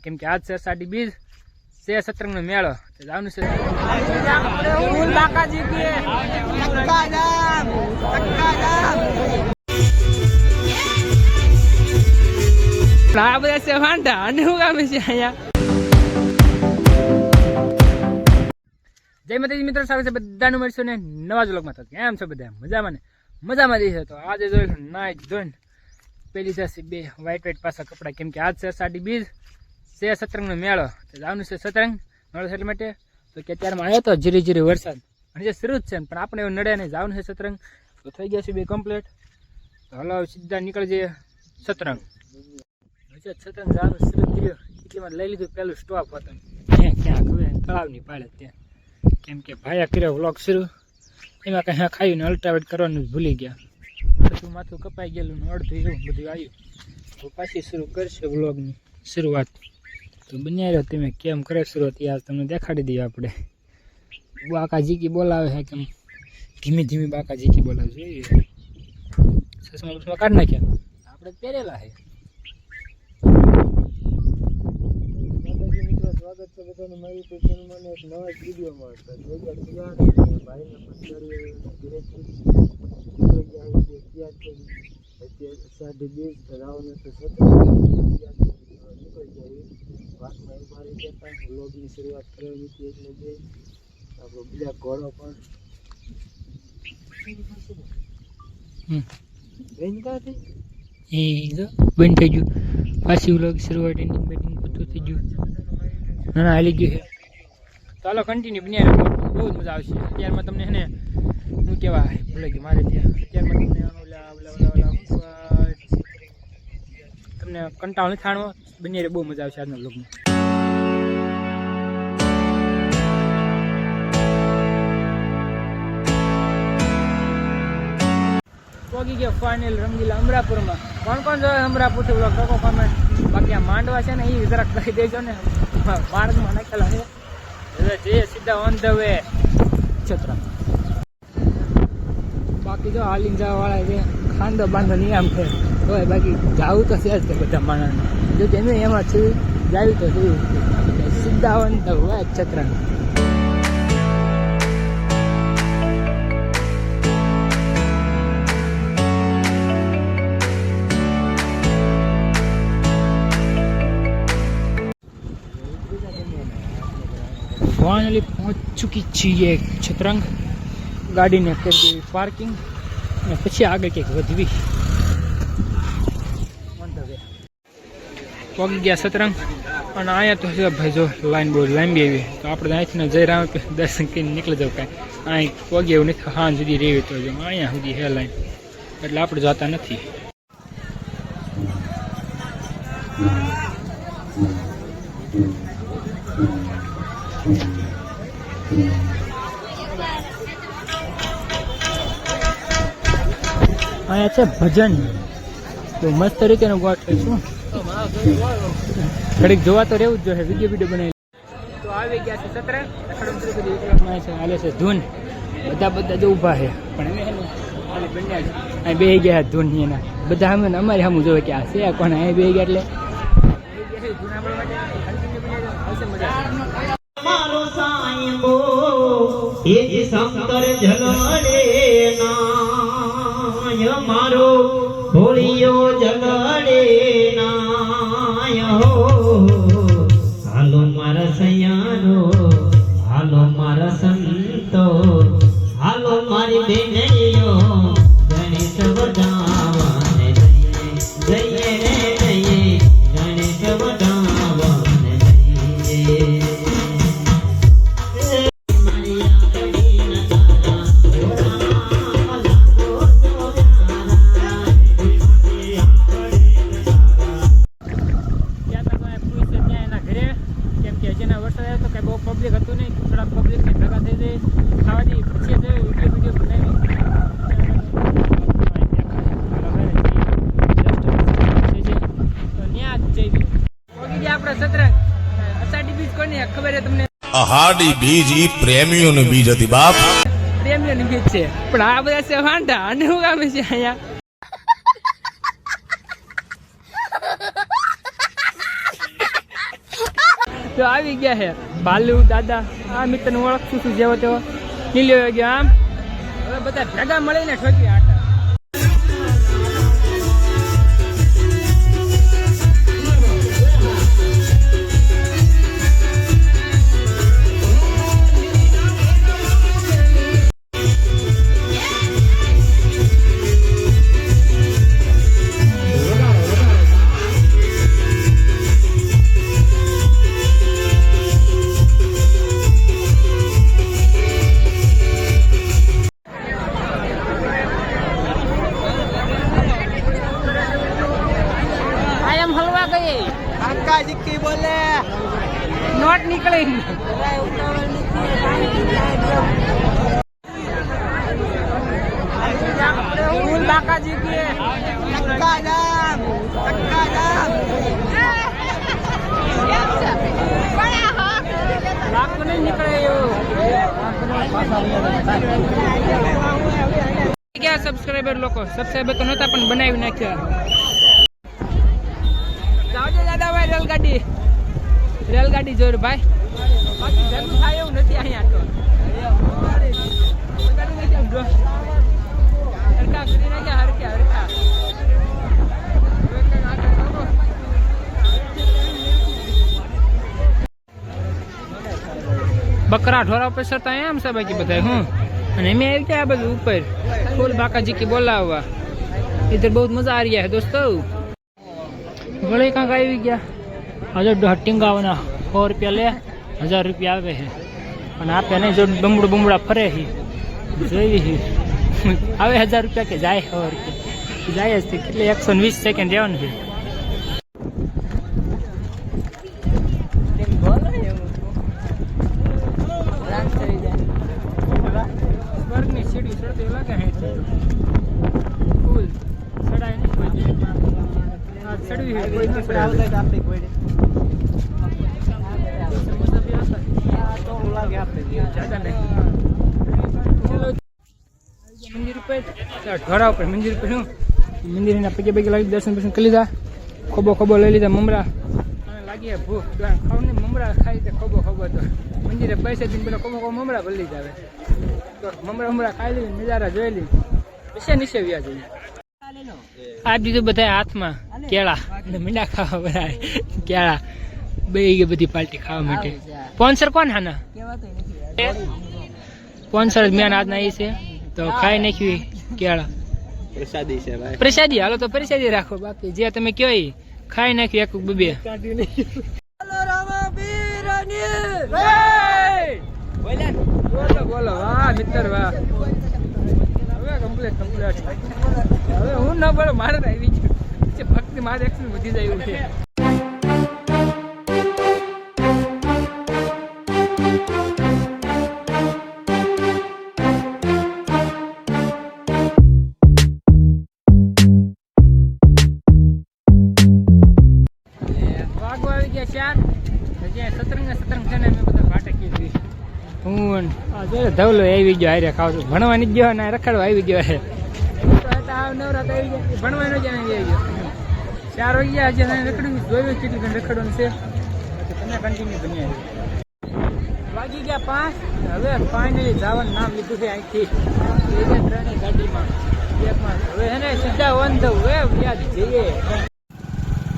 કેમ કે આજ છે અષાઢી બીજ છે સત્રંગ નો મેળો જવાનું છે આ બધા છે વાંઢા અને હું ગામે છે અહીંયા જય માતાજી મિત્રો, સ્વાગત છે બધાનું મળશું ને નવા વ્લોગમાં. તો કેમ છો બધા? મજામાં ને? મજામાં જઈશે. તો આજે જોઈશું નાઈટ જોઈને પેલી જશે બે વ્હાઈટ પાછા કપડા, કેમ કે આજ છે અષાઢી બીજ છે સત્રંગ નો મેળો જવાનું છે સત્રંગ મેળો એટલા માટે. તો કે અત્યારમાં આવ્યો તો જીરી જીરી વરસાદ અને જે શરૂ જ છે પણ આપણે એવું નડે નહીં, જવાનું છે સત્રંગ. તો થઈ ગયા છે બે કમ્પ્લીટ. તો હલો સીધા નીકળી જઈએ સત્રંગ. સત્રંગ જવાનું શરૂ કર્યું એટલીમાં લઈ લીધું પેલું સ્ટોપ હતો ક્યાં ખબર તળાવની પાડે ત્યાં, કેમ કે ભાયા કર્યો વ્લોગ શરૂ એમાં કંઈ ખાયું ને અલ્ટ્રાવેટ કરવાનું ભૂલી ગયા. બધું માથું કપાઈ ગયેલું ને અડધું એવું બધું આવ્યું. તો પાછી શરૂ કરશે વ્લોગની શરૂઆત. તો બન્યા રહ્યો તમે કેમ કરે શરૂઆત યાર તમને દેખાડી દઈએ. આપણે બાકા જીકી બોલાવે છે કેમ ધીમી ધીમી બાકા જીકી બોલાવે જોઈએ. ચશ્મા બસમાં કાઢી નાખ્યા આપણે પહેરેલા છે. સ્વાગત છે બધાને મારી ચેનલમાં એક નવા જ વિડીયોમાં. ભાઈને અષાઢી બીજ રાવણ તો નીકળી જાય વાતમાં ઉભા રહી ગયા હતા. વ્લોગની શરૂઆત કરેલી હતી એટલે બે આપણો બીજા ઘોડો પણ બંધ થઈ ગયું. પાછી વ્લોગ શરૂઆત એની બેટિંગ બધું થઈ ગયું. ના હાલી ગયું છે. ચાલો કન્ટિન્યુ બન્યા બહુ જ મજા આવશે. અત્યારમાં તમને એને શું કહેવાય ભૂલે ગયું મારે ત્યાં. અત્યારમાં તમને કંટાળો નથી થાણવો. બન્યા બહુ મજા આવશે આજના વ્લોગમાં. પહોંચી ગયા ફાઇનલ રંગીલા અમરાપુરમાં. કોણ કોણ જોયે અમરાપુરથી વ્લોગ લોકો કોમેન્ટ. બાકી આ માંડવા છે ને એ જરાક કહી દેજો ને, માર્ગમાં નાખેલા છે. હવે જઈએ સીધા ઓન ધ વે છત્રા. બાકી જો હાલીને જવા વાળા છે ખાંડો બાંધો નિયમ છે તો બાકી જવું તો છે જ બધા માણસને. જો તેને એમાં છે જાવી તો સીધા on the way Chatra. Finally પહોંચ ચૂકી છીએ છત્રંગ. ગાડીને કરી દેવી પાર્કિંગ અને પછી આગળ કંઈક વધવી. પહોંચી ગયા સત્રંગ અને અહીંયા તો છે ભાઈ જો લાઈન બહુ લાંબી આવી. તો આપણે અહીંથી જઈ રામ દર્શન કરીને નીકળી જવું. કાંઈ અહીં પહોંચી એવું નથી. હા સુધી રહેવી તો જો અહીંયા સુધી હે લાઈન એટલે આપણે જતા નથી. અહીંયા છે ભજન તો મસ્ત રીતે નું ગોઠવે શું ઘડીક જોવા તો રહેવું જ જોઈએ. વિડીયો બનાવી તો આવી ગયા છે સત્રંગ. હાલે છે ધૂન. બધા જો ઊભા છે પણ અહીં બે ગયા ધૂન એના બધા અમે અમારી સામું જોવે કે આ છે કોને અહીં બે ગયા એટલે મારો સાંઈબો એ શંકર જલડે નાય મારો ભોળિયો જલડે નાય હાલો મારા સૈયાનો હાલો મારા સંતો હાલો મારી બેનીઓ ગણેશ બધાવાને જઈએ રે જઈએ ગણેશ બધાવાને જઈએ. પબ્લિક હતું નહીં, થોડા પબ્લિક ને ભેગા થઈ જાય ખાવાની પછી વિડીયો બનાવી. આપણે સત્રંગ અષાઢી બીજ કોની ખબર છે તમને? અષાઢી બીજ ઈ પ્રેમીઓની બીજ હતી બાપ. પ્રેમીઓની બીજ છે પણ આ બધા છે વાંઢા અને હું આવે છે અહીંયા. તો આવી ગયા છે ભાલુ દાદા. આ મિત્રને ઓળખું છું જેવો તેવો નીલ્યો ગયો આમ. હવે બધા ભેગા મળીને ઠોકી આટા. કાકા જીકી બોલે નોટ નીકળી. ફૂલ બાકાજી કે ચક્કા જામ લાખ નહીં નીકળે એવું. ક્યાં સબસ્ક્રાઈબર લોકો સબસ્ક્રાઈબર તો નહોતા પણ બનાવી નાખ્યા. જાવજો દાદા ભાઈ રેલગાડી જોર ભાઈ. બાકી ભેગું થાય એવું નથી અહીંયા તો. હરકા કરી નાખ્યા હરકા. બકરા ઢોરા ઉપર સરતા એમ છે બાકી બધા હું. અને એમ આવી ગયા આ બધું ઉપર ફૂલ બાકાજી કે બોલાવવા. ઇધર બહુ મજા આ રહી है दोस्तों. વળી કાંક આવી ગયા. હજુ ટીંગાવાના 100 રૂપિયા લે 1000 રૂપિયા આવે છે. અને આપે નહીં જો બમડા ફરે છે જોઈ આવે 1000 રૂપિયા કે જાય 100 રૂપિયા જાય જ કેટલે 120 સેકન્ડ રહેવાનું છે. સ્વર્ગની સીડી ચડતી લાગે છે. ફૂલ ચડાય નહીં કોઈ. ચડવી કોઈ મંદિર ઉપર ઢોરા ઉપર મંદિર ઉપર શું મંદિરના પગે લાગી દર્શન કરી લીધા. ખોબો લઈ લીધા મમરા. લાગી ભૂખ ખાવ ને મમરા ખાઈ તો ખોબો તો મંદિરે પૈસા દઈને પેલા ખોબો મમરા ભરી લીધા. હવે તો મમરા ખાઈ લીધી નજારા જોઈ લીધી પછી નીચે વ્યા જઈએ. આ દીધું બધા હાથમાં કેળા અને મીંડા ખાવા બધા કેળા બે બધી પાર્ટી ખાવા માટે. સ્પોન્સર કોણ હાના સ્પોન્સર મેન આજના એ છે તો ખાઈ નાખ્યું કેળા. પ્રસાદી છે ભાઈ. પ્રસાદી હાલો તો પ્રસાદી રાખો. બાકી જે તમે કયો એ ખાઈ નાખ્યું એક બે. બોલો વાહ મિત્ર વાહ. હવે હું ના બોલો મારે આવી ગયું ભક્તિ મારે એક્શન વધી જાય એવું છે. વાગો આવી ગયા 4 સતરંગ છે ને મેં બધા ભાટકી દીધી. હું ધવલો આવી ગયો હારે ખાવ છું ભણવાની જ ગયો ને રખડવા આવી ગયો છે. નવરાત આવી ગયા ભણવાનો જ આવી ગયો 4 વાગ્યા હજી રખડવું જોયું કેટલી રખડવાનું છે. તમે કન્ટિન્યુ બની વાગી ગયા 5. હવે ફાઇનલી જવાનું નામ લીધું છે અહીંથી 3 ગાડીમાં એકમાં. હવે એને સીધા ઓન ધ વે યાદ જઈએ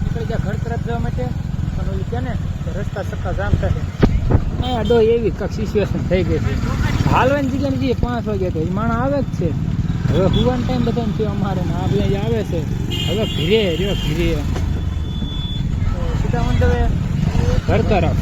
નીકળી ગયા ઘર તરફ જવા માટે. પણ ઓલી છે ને રસ્તા સક્કા જામ થશે. અહીંયા ડો એવી કાંક સિચ્યુએશન થઈ ગઈ છે. હાલવાની જગ્યાની જઈએ 5 વાગ્યા તો માણસ આવે જ છે. હવે હુવાનો ટાઈમ બધાને થયો અમારે ને આ બધા આવે છે. હવે ઘીરે સીધા ઓન ધ વે ઘર તરફ.